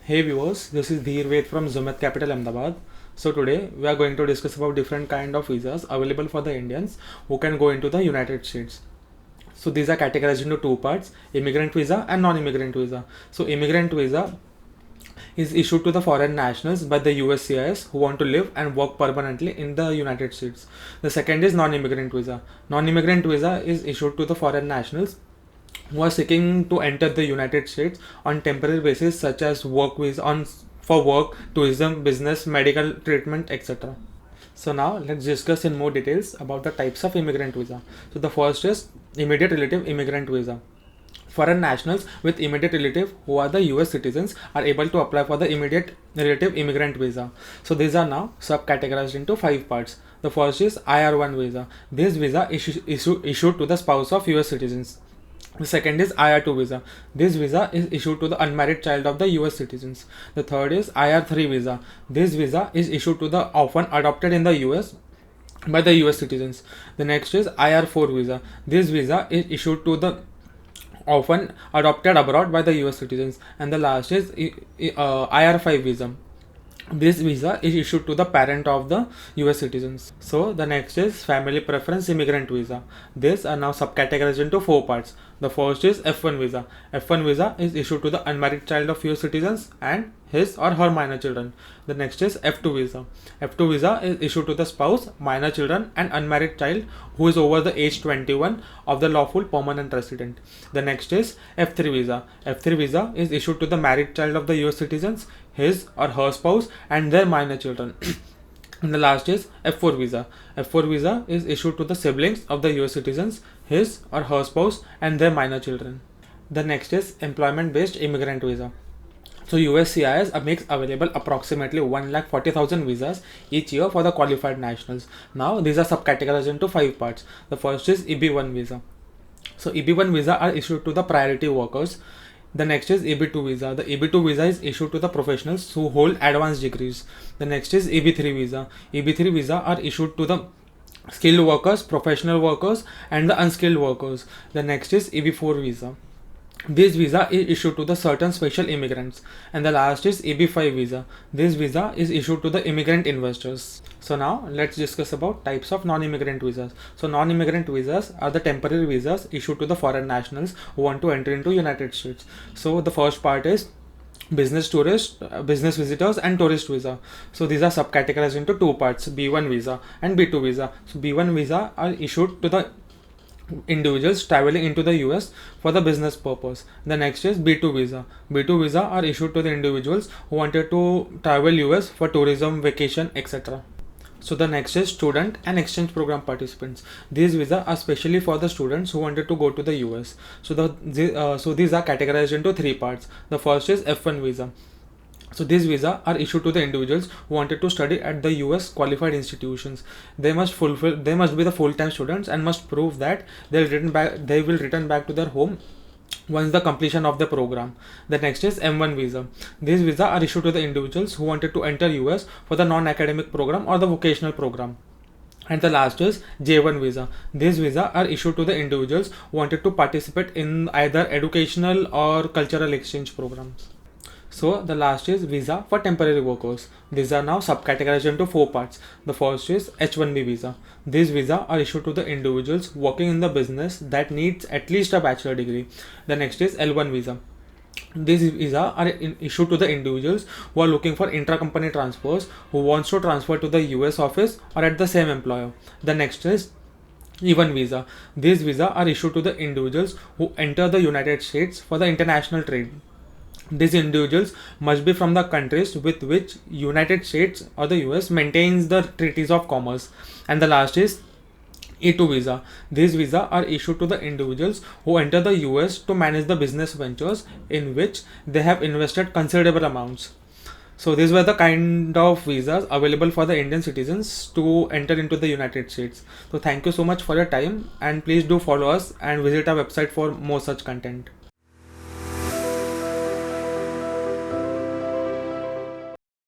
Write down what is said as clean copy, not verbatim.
Hey viewers, this is Dheer Ved from Zumet Capital Ahmedabad. So today we are going to discuss about different kind of visas available for the Indians who can go into the United States. So these are categorized into two parts: immigrant visa and non-immigrant visa. So immigrant visa is issued to the foreign nationals by the USCIS who want to live and work permanently in the United States. The second is non-immigrant visa. Non-immigrant visa is issued to the foreign nationals who are seeking to enter the United States on temporary basis, such as work visa for work, tourism, business, medical treatment, etc. So now let's discuss in more details about the types of immigrant visa. So the first is immediate relative immigrant visa. Foreign nationals with immediate relative who are the US citizens are able to apply for the immediate relative immigrant visa. So these are now subcategorized into 5 parts. The first is IR1 visa. This visa is issued to the spouse of US citizens. The second is IR2 visa. This visa is issued to the unmarried child of the US citizens. The third is IR3 visa. This visa is issued to the orphan adopted in the US by the US citizens. The next is IR4 visa. This visa is issued to the orphan adopted abroad by the US citizens. And the last is IR5 visa. This visa is issued to the parent of the US citizens. So the next is family preference immigrant visa. These are now subcategorized into 4 parts. The first is F1 visa. F1 visa is issued to the unmarried child of US citizens and his or her minor children. The next is F2 visa. F2 visa is issued to the spouse, minor children and unmarried child who is over the age 21 of the lawful permanent resident. The next is F3 visa. F3 visa is issued to the married child of the US citizens, his or her spouse and their minor children. And the last is F4 visa. F4 visa is issued to the siblings of the US citizens, his or her spouse and their minor children. The next is employment based immigrant visa. So USCIS makes available approximately 1,40,000 visas each year for the qualified nationals. Now these are subcategorized into 5 parts. The first is EB-1 visa. So EB-1 visa are issued to the priority workers. The next is EB-2 visa. The EB-2 visa is issued to the professionals who hold advanced degrees. The next is EB-3 visa. EB-3 visa are issued to the skilled workers, professional workers and the unskilled workers. The next is EB-4 visa. This visa is issued to the certain special immigrants. And the last is EB-5 visa. This visa is issued to the immigrant investors. So now let's discuss about types of non-immigrant visas. So non-immigrant visas are the temporary visas issued to the foreign nationals who want to enter into United States. So the first part is business tourist, business visitors and tourist visa. So these are subcategorized into 2 parts: B1 visa and B2 visa. So B1 visa are issued to the individuals traveling into the US for the business purpose. The next is B2 visa. B2 visa are issued to the individuals who wanted to travel US for tourism, vacation, etc. So the next is student and exchange program participants. These visas are specially for the students who wanted to go to the US. So these are categorized into 3 parts. The first is F1 visa. So these visas are issued to the individuals who wanted to study at the US qualified institutions. They must be the full-time students and must prove that they will return back to their home once the completion of the program. The next is M1 visa. These visas are issued to the individuals who wanted to enter US for the non-academic program or the vocational program. And the last is J1 visa. These visas are issued to the individuals who wanted to participate in either educational or cultural exchange programs. So the last is visa for temporary workers. These are now subcategorized into 4 parts. The first is H1B visa. These visas are issued to the individuals working in the business that needs at least a bachelor degree. The next is L1 visa. These visas are issued to the individuals who are looking for intra-company transfers, who wants to transfer to the US office or at the same employer. The next is E1 visa. These visas are issued to the individuals who enter the United States for the international trade. These individuals must be from the countries with which United States or the US maintains the treaties of commerce. And the last is E2 visa. These visas are issued to the individuals who enter the US to manage the business ventures in which they have invested considerable amounts. So these were the kind of visas available for the Indian citizens to enter into the United States. So thank you so much for your time and please do follow us and visit our website for more such content.